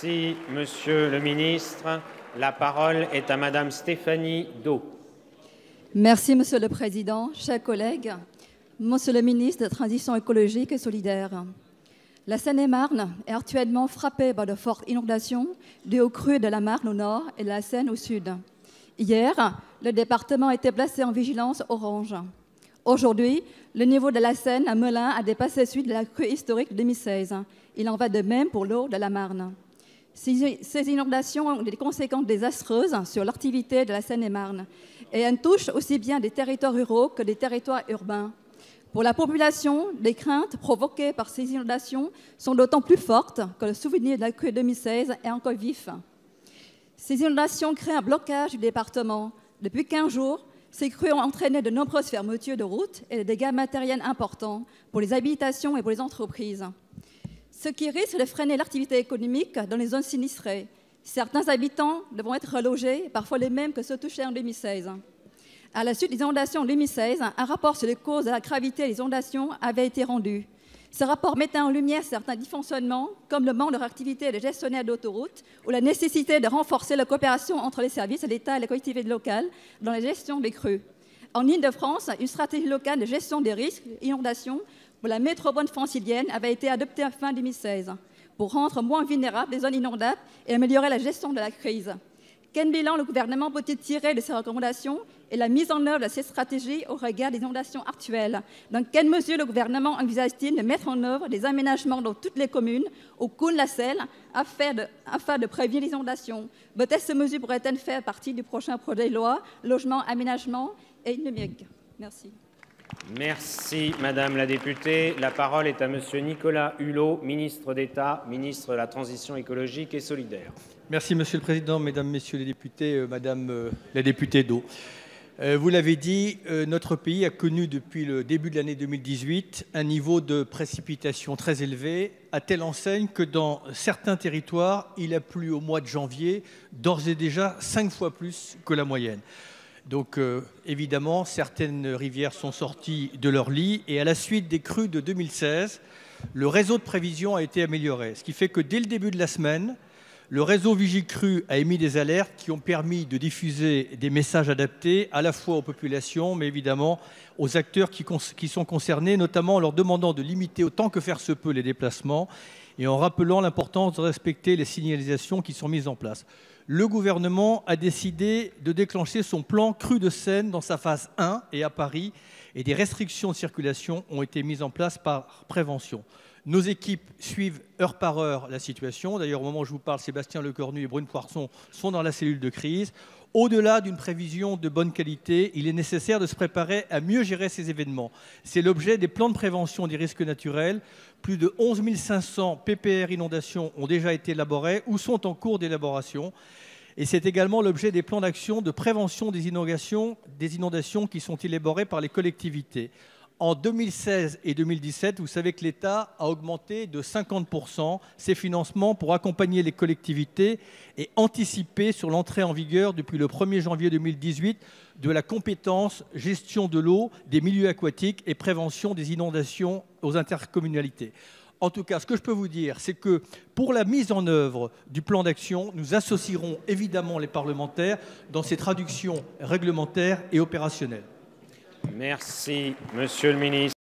Merci, Monsieur le ministre. La parole est à Madame Stéphanie Do. Merci, Monsieur le Président. Chers collègues, Monsieur le ministre de la Transition écologique et solidaire, la Seine-et-Marne est actuellement frappée par de fortes inondations dues aux crues de la Marne au nord et de la Seine au sud. Hier, le département a été placé en vigilance orange. Aujourd'hui, le niveau de la Seine à Melun a dépassé celui de la crue historique de 2016. Il en va de même pour l'eau de la Marne. Ces inondations ont des conséquences désastreuses sur l'activité de la Seine-et-Marne et elles touchent aussi bien des territoires ruraux que des territoires urbains. Pour la population, les craintes provoquées par ces inondations sont d'autant plus fortes que le souvenir de la crue 2016 est encore vif. Ces inondations créent un blocage du département. Depuis 15 jours, ces crues ont entraîné de nombreuses fermetures de routes et des dégâts matériels importants pour les habitations et pour les entreprises, ce qui risque de freiner l'activité économique dans les zones sinistrées. Certains habitants devront être relogés, parfois les mêmes que ceux touchés en 2016. À la suite des inondations en 2016, un rapport sur les causes de la gravité des inondations avait été rendu. Ce rapport mettait en lumière certains dysfonctionnements, comme le manque de réactivité des gestionnaires d'autoroutes ou la nécessité de renforcer la coopération entre les services de l'État et les collectivités locales dans la gestion des crues. En Île-de-France, une stratégie locale de gestion des risques d'inondation pour la métropole francilienne avait été adoptée en fin 2016 pour rendre moins vulnérables les zones inondables et améliorer la gestion de la crise. Quel bilan le gouvernement peut-il tirer de ces recommandations et la mise en œuvre de cette stratégie au regard des inondations actuelles? Dans quelle mesure le gouvernement envisage-t-il de mettre en œuvre des aménagements dans toutes les communes au cours de la Seine afin de prévenir les inondations? Peut-être ces mesures pourraient-elles faire partie du prochain projet de loi Logement, Aménagement et Numérique? Merci. Merci, Madame la députée. La parole est à Monsieur Nicolas Hulot, ministre d'État, ministre de la Transition écologique et solidaire. Merci, Monsieur le Président, Mesdames, Messieurs les députés, Madame la députée Do. Vous l'avez dit, notre pays a connu depuis le début de l'année 2018 un niveau de précipitation très élevé, à telle enseigne que dans certains territoires, il a plu au mois de janvier d'ores et déjà 5 fois plus que la moyenne. Donc évidemment, certaines rivières sont sorties de leur lit et à la suite des crues de 2016, le réseau de prévision a été amélioré. Ce qui fait que dès le début de la semaine, le réseau Vigicru a émis des alertes qui ont permis de diffuser des messages adaptés à la fois aux populations, mais évidemment aux acteurs qui sont concernés, notamment en leur demandant de limiter autant que faire se peut les déplacements et en rappelant l'importance de respecter les signalisations qui sont mises en place. Le gouvernement a décidé de déclencher son plan crue de Seine dans sa phase 1 et à Paris, et des restrictions de circulation ont été mises en place par prévention. Nos équipes suivent heure par heure la situation. D'ailleurs, au moment où je vous parle, Sébastien Lecornu et Brune Poirson sont dans la cellule de crise. Au-delà d'une prévision de bonne qualité, il est nécessaire de se préparer à mieux gérer ces événements. C'est l'objet des plans de prévention des risques naturels. Plus de 11 500 PPR inondations ont déjà été élaborés ou sont en cours d'élaboration. Et c'est également l'objet des plans d'action de prévention des inondations qui sont élaborés par les collectivités. En 2016 et 2017, vous savez que l'État a augmenté de 50% ses financements pour accompagner les collectivités et anticiper sur l'entrée en vigueur depuis le 1er janvier 2018 de la compétence gestion de l'eau, des milieux aquatiques et prévention des inondations aux intercommunalités. En tout cas, ce que je peux vous dire, c'est que pour la mise en œuvre du plan d'action, nous associerons évidemment les parlementaires dans ces traductions réglementaires et opérationnelles. Merci, Monsieur le ministre.